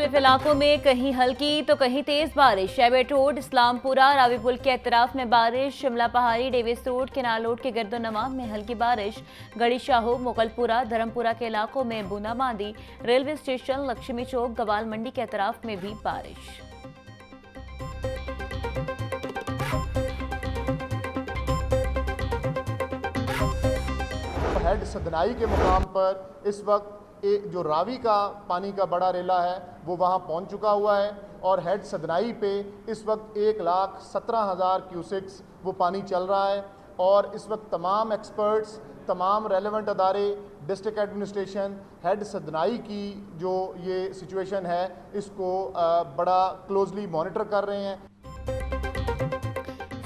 मुख्तलिफ इलाकों में कहीं हल्की तो कहीं तेज बारिश। शेबेट रोड, इस्लामपुरा, रावी पुल के अतराफ में बारिश। शिमला पहाड़ी, डेविस रोड, केनाल रोड के गिरदोनवा में हल्की बारिश। गढ़ी शाहू, मुगलपुरा, धर्मपुरा के इलाकों में बूंदाबांदी। रेलवे स्टेशन, लक्ष्मी चौक, गवाल मंडी के अतराफ में भी बारिश। हेड सदनाई के मुकाम पर इस वक्त जो रावी का पानी का बड़ा रेला है वो वहाँ पहुँच चुका हुआ है और हेड सदनाई पे इस वक्त 1,17,000 क्यूसिक्स वो पानी चल रहा है। और इस वक्त तमाम एक्सपर्ट्स, तमाम रेलेवेंट अदारे, डिस्ट्रिक्ट एडमिनिस्ट्रेशन, हेड सदनाई की जो ये सिचुएशन है इसको बड़ा क्लोजली मॉनिटर कर रहे हैं।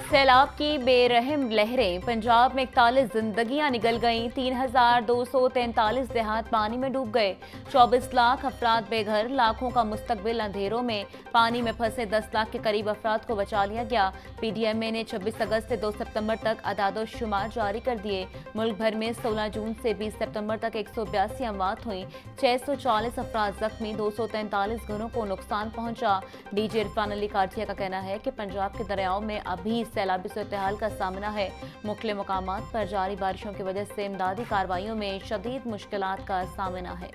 सैलाब की बेरहम लहरें, पंजाब में 41 जिंदगियां निगल गईं। 3,243 देहात पानी में डूब गए। 24 लाख अफराद बेघर, लाखों का मुस्तकबिल अंधेरों में। पानी में फंसे 10 लाख के करीब अफराद को बचा लिया गया। पीडीएमए ने 26 अगस्त से 2 सितंबर तक अदाद-ओ-शुमार जारी कर दिए। मुल्क भर में 16 जून से 20 सितंबर तक 182 अमवात हुई। 640 अफराद जख्मी, 243 घरों को नुकसान पहुंचा। डीजी इरफान अली काठिया का कहना है कि पंजाब के दरियाओं में अभी सैलाबी सूरत-ए-हाल का सामना है। मुख्तलिफ मकामात पर जारी बारिशों की वजह से इमदादी कार्रवाइयों में शदीद मुश्किलात का सामना है।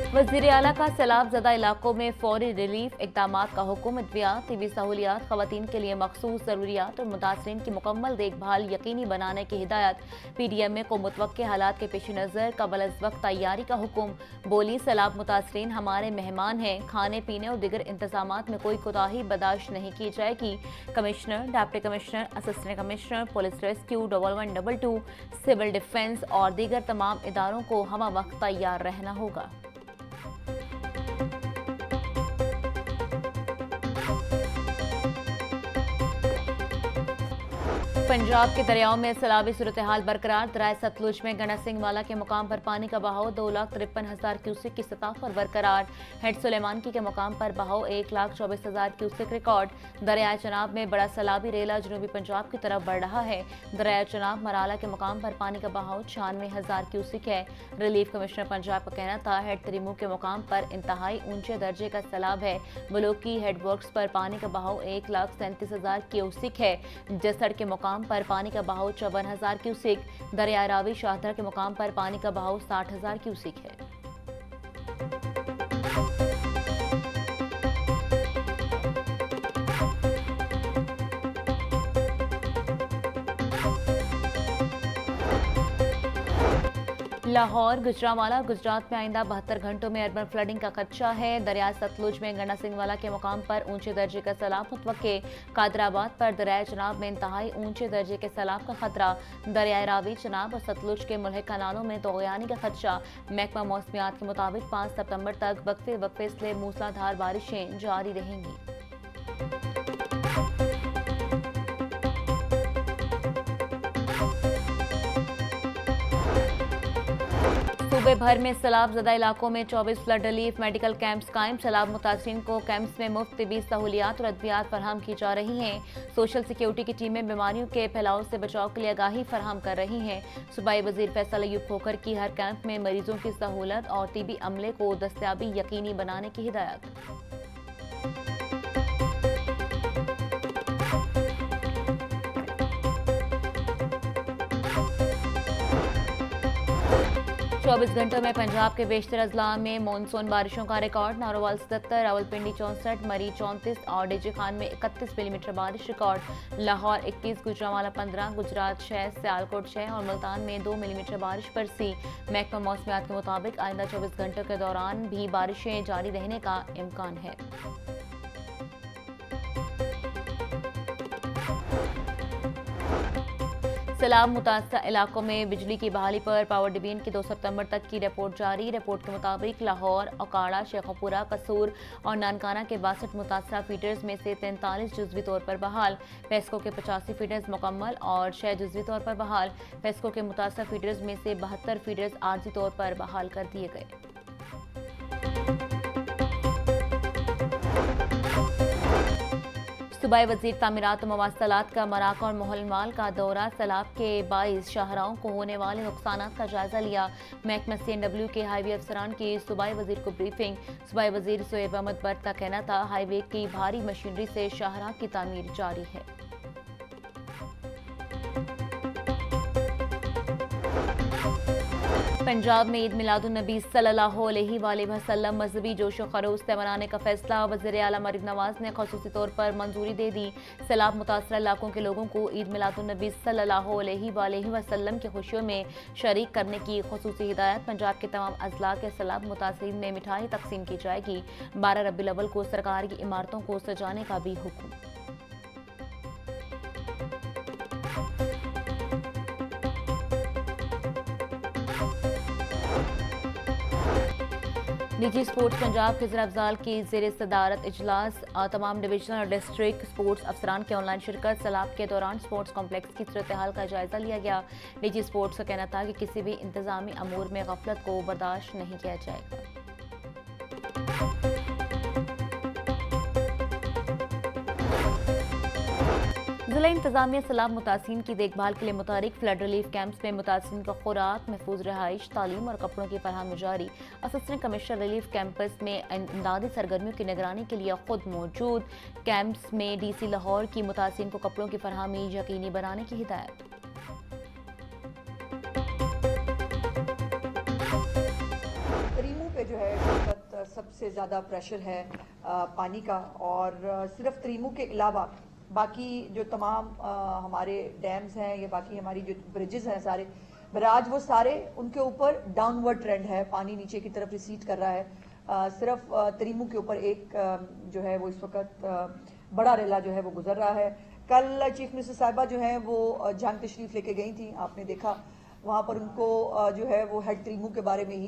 वज़ीर आला का सैलाब ज़दा इलाकों में फौरी रिलीफ इक़दामात का हुक्म। अद्वियात, तिबी सहूलियात, ख़वातीन के लिए मखसूस ज़रूरियात और मुतासरीन की मुकम्मल देखभाल यकीनी बनाने की हिदायत। पीडीएमए को मुतवक्के हालात के पेश नज़र कबल अज़ वक्त तैयारी का हुक्म। बोली, सैलाब मुतासरीन हमारे मेहमान हैं, खाने पीने और दीगर इंतजामात में कोई कोताही बर्दाश्त नहीं की जाएगी। Commissioner, deputy commissioner, assistant commissioner, police rescue, 1112, civil defence और दीगर तमाम इदारों को हमा वक्त तैयार रहना होगा। पंजाब के दरियाओं में सैलाबी सूरत-ए-हाल बरकरार। दरिया सतलुज में गंडा सिंह वाला के मुकाम पर पानी का बहाव 2,53,000 क्यूसेक की सतह पर बरकरार। हेड सुलेमानकी के मुकाम पर बहाव 1,24,000 क्यूसेक रिकॉर्ड। दरिया चनाब में बड़ा सैलाबी रेला जनूबी पंजाब की तरफ बढ़ रहा है। दरिया चनाब मराला के मुकाम पर पानी का बहाव 96,000 क्यूसेक है। रिलीफ कमिश्नर पंजाब का कहना था हेड तरीमू के मुकाम पर इंतहाई ऊंचे दर्जे का सैलाब है। बलोकी हेड वर्क्स पर पानी का बहाव 1,37,000 क्यूसेक है। जसड़ के मुकाम पर पानी का बहाव 54,000 क्यूसेक। दरिया रावी शाहदरा के मुकाम पर पानी का बहाव 60,000 क्यूसेक है। लाहौर, गुजरांवाला, गुजरात में आइंदा 72 घंटों में अर्बन फ्लडिंग का खदशा है। दरिया सतलुज में गंडा सिंह वाला के मुकाम पर ऊंचे दर्जे का सैलाब मुतवक्के। कादराबाद पर दरिया चनाब में इंतहाई ऊंचे दर्जे के सैलाब का खतरा। दरिया रावी, चनाब और सतलुज के मुल्हिक कनालों में तोग़यानी का खदशा। महकमा मौसमियात के मुताबिक 5 सितंबर तक वक्फे वक्फे से मूसलाधार बारिशें जारी रहेंगी। सूबे भर में सैलाब ज़दा इलाकों में 24 फ्लड रिलीफ मेडिकल कैंप्स कायम। सैलाब मुतासरीन को कैंप्स में मुफ्त तिबी सहूलियात और अद्वियात फराहम की जा रही हैं। सोशल सिक्योरिटी की टीमें बीमारियों के फैलाव से बचाव के लिए आगाही फराहम कर रही हैं। सूबाई वजीर फैसल अयूब खोखर की हर कैंप में मरीजों की सहूलत और तिबी अमले को दस्तयाबी यकीनी बनाने की हिदायत। चौबीस घंटों में पंजाब के बेशतर अजला में मानसून बारिशों का रिकॉर्ड। नारोवाल 77, रावलपिंडी 64, मरी 34 और डीजे खान में 31 मिलीमीटर बारिश रिकॉर्ड। लाहौर 21, गुजरांवाला 15, गुजरात 6, सियालकोट 6 और मुल्तान में 2 मिलीमीटर बारिश बरसी। महकमा मौसमियात के मुताबिक आइंदा 24 घंटों के दौरान भी बारिशें जारी रहने का इम्कान है। सैलाब मुतासर इलाकों में बिजली की बहाली पर पावर डिवीजन की 2 सितंबर तक की रिपोर्ट जारी। रिपोर्ट के मुताबिक लाहौर, अकाड़ा, शेखपुरा, कसूर और नानकाना के 62 मुतासरा फीडर्स में से 43 जुज़वी तौर पर बहाल। पेस्को के 85 फीडर्स मुकम्मल और 6 जुज़वी तौर पर बहाल। पेस्को के मुतासरा फीडर्स में से 72 फीडर्स आर्जी तौर पर बहाल कर दिए गए। सूबाई वजीर तामीरात और मवासलात का मराक और मोहलमाल का दौरा। सैलाब के बाइस शाहराहों को होने वाले नुकसान का जायजा लिया। महकमा CNW के हाईवे अफसरान की सूबाई वजीर को ब्रीफिंग। सूबाई वजीर शोएब अहमद बर्द का कहना था हाईवे की भारी मशीनरी से शाहराह की तामीर जारी है। पंजाब में ईद मिलादुन्नबी सल्लल्लाहु अलैहि वसल्लम मजहबी जोशो खरोश से मनाने का फैसला। वज़ीर आला मरीम नवाज ने ख़ुसूसी तौर पर मंजूरी दे दी। सैलाब मुतासरा इलाकों के लोगों को ईद मिलादुन्नबी सल्लल्लाहु अलैहि वसल्लम की खुशियों में शरीक करने की ख़ुसूसी हिदायत। पंजाब के तमाम अजला के सैलाब मुतासरीन में मिठाई तकसीम की जाएगी। 12 रबीउल अव्वल को सरकार की इमारतों को सजाने का भी हुक्म। निजी स्पोर्ट्स पंजाब खिजर अफजाल की जेर सदारत इजलास। तमाम डिविजनल और डिस्ट्रिक्ट स्पोर्ट्स अफसरान की ऑनलाइन शिरकत। सैलाब के दौरान स्पोर्ट्स कॉम्प्लेक्स की सूरत हाल का जायजा लिया गया। निजी स्पोर्ट्स का कहना था कि किसी भी इंतजामी अमूर में गफलत को बर्दाश्त नहीं किया जाएगा। जिला इंतजामिया सैलाब मुतासिरीन की देखभाल के लिए मुतारिक फ्लड रिलीफ कैंप्स में मुतासिरीन को खुराक, महफूज रहाइश, तालीम और कपड़ों की फरहमी जारी। असिस्टेंट कमिश्नर रिलीफ कैंपस में इमदादी सरगर्मियों की निगरानी के लिए खुद मौजूद। कैंप्स में DC लाहौर की मुतासिरीन को कपड़ों की फरहमी यकीनी बनाने की हिदायत। तरीमू पे जो है इस वक्त सबसे ज़्यादा प्रेशर है पानी का, और सिर्फ तरीमू के अलावा बाकी जो तमाम हमारे डैम्स हैं या बाकी हमारी जो ब्रिजेस हैं सारे बराज, वो सारे उनके ऊपर डाउनवर्ड ट्रेंड है। पानी नीचे की तरफ रिसीड कर रहा है। सिर्फ तरीमू के ऊपर एक जो है वो इस वक्त बड़ा रेला जो है वो गुजर रहा है। कल चीफ मिनिस्टर साहिबा जो है वो जंग तशरीफ लेके गई थी, आपने देखा वहाँ पर उनको जो है वो हेड तरीमू के बारे में ही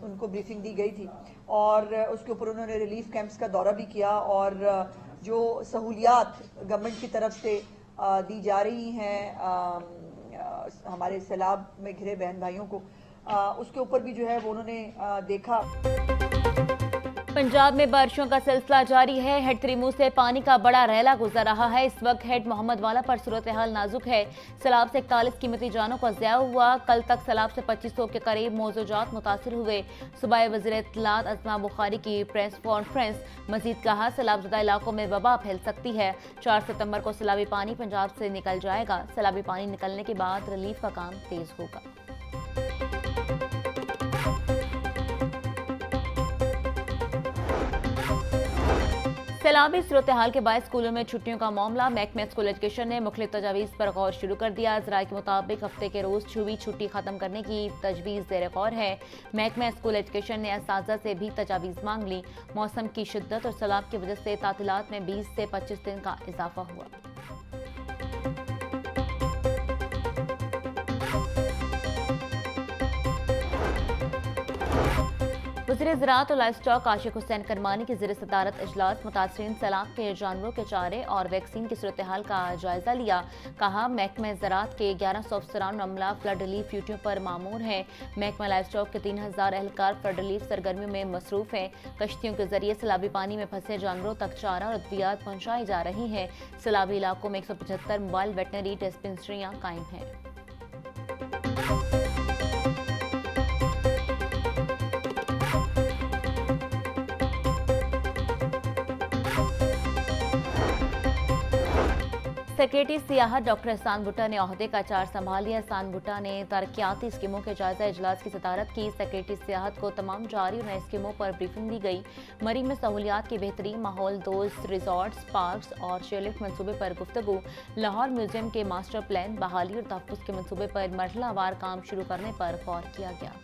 उनको ब्रीफिंग दी गई थी, और उसके ऊपर उन्होंने रिलीफ कैंप्स का दौरा भी किया, और जो सहूलियात गवर्नमेंट की तरफ से दी जा रही हैं हमारे सैलाब में घिरे बहन भाइयों को, उसके ऊपर भी जो है वो उन्होंने देखा। पंजाब में बारिशों का सिलसिला जारी है। हेड तरीमू से पानी का बड़ा रैला गुजर रहा है। इस वक्त हेड मोहम्मद वाला पर सूरत हाल नाजुक है। सैलाब से 41 कीमती जानों का ज़िया हुआ। कल तक सैलाब से 2500 के करीब मौजूजात मुतासिर हुए। सूबाई वज़ीर इत्तलात अस्मा बुखारी की प्रेस कॉन्फ्रेंस। मजीद कहा सैलाबज़दा इलाकों में वबा फैल सकती है। 4 सितंबर को सैलाबी पानी पंजाब से निकल जाएगा। सैलाबी पानी निकलने के बाद रिलीफ का काम तेज होगा। सैलाबी सूरत हाल के बाद स्कूलों में छुट्टियों का मामला। महकमा स्कूल एजुकेशन ने मुख्तलिफ तजावीज़ पर गौर शुरू कर दिया। ज़राए के मुताबिक हफ्ते के रोज़ छुट्टी ख़त्म करने की तजवीज़ ज़ेर गौर है। महकमा स्कूल एजुकेशन ने असातिज़ा से भी तजावीज़ मांग ली। मौसम की शिद्दत और सैलाब की वजह से तातीलात में 20 से 25 दिन का इजाफा हुआ। वज़ीर ज़राअत और लाइफ स्टॉक आशिक हुसैन करमानी की ज़ेर सदारत इजलास मुतासरीन सैलाब के जानवरों के चारे और वैक्सीन की सूरत हाल का जायजा लिया। कहा महकमा ज़राअत के 1100 अफसरान अमला फ्लड रिलीफ ड्यूटियों पर मामूर हैं। महकमा लाइफ स्टॉक के 3000 एहलकार फ्लड रिलीफ सरगर्मियों में मसरूफ हैं। कश्तियों के जरिए सैलाबी पानी में फंसे जानवरों तक चारा और अद्वियात पहुँचाई जा रही हैं। सैलाबी इलाकों में 175 मोबाइल वेटनरी डिस्पेंसरियाँ कायम हैं। सेक्रेटरी सियाहत डॉक्टर एहसान भुट्टा ने ओहदे का चार्ज संभाल लिया। एहसान भुट्टा ने तरक्याती स्कीमों के जायजा इजलास की सदारत की। सेक्रेटरी सियाहत को तमाम जारी और नई स्कीमों पर ब्रीफिंग दी गई। मरी में सहूलियात की बेहतरी, माहौल दोस्त रिजॉर्ट्स, पार्क्स और चेयरलिफ्ट मनसूबे पर गुफ्तगू। लाहौर म्यूजियम के मास्टर प्लान, बहाली और तहफ़्फ़ुज़ के मनसूबे पर मरहलावार काम शुरू करने पर गौर किया गया।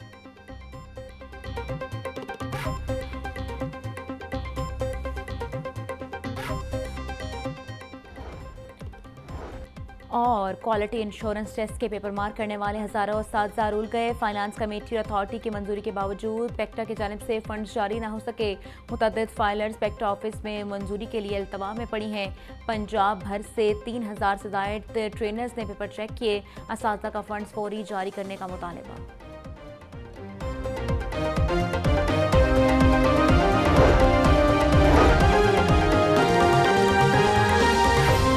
और क्वालिटी इंश्योरेंस टेस्ट के पेपर मार्क करने वाले हज़ारों उस्ताद रुल गए। फाइनेंस कमेटी और अथॉरिटी की मंजूरी के बावजूद पेक्टा की जानिब से फंड्स जारी ना हो सके। मुतअद्दिद फाइलर्स पेक्टा ऑफिस में मंजूरी के लिए इल्तवा में पड़ी हैं। पंजाब भर से 3000 से ज़ायद ट्रेनर्स ने पेपर चेक किए। असातिज़ा का फंड्स फौरी जारी करने का मुतालबा।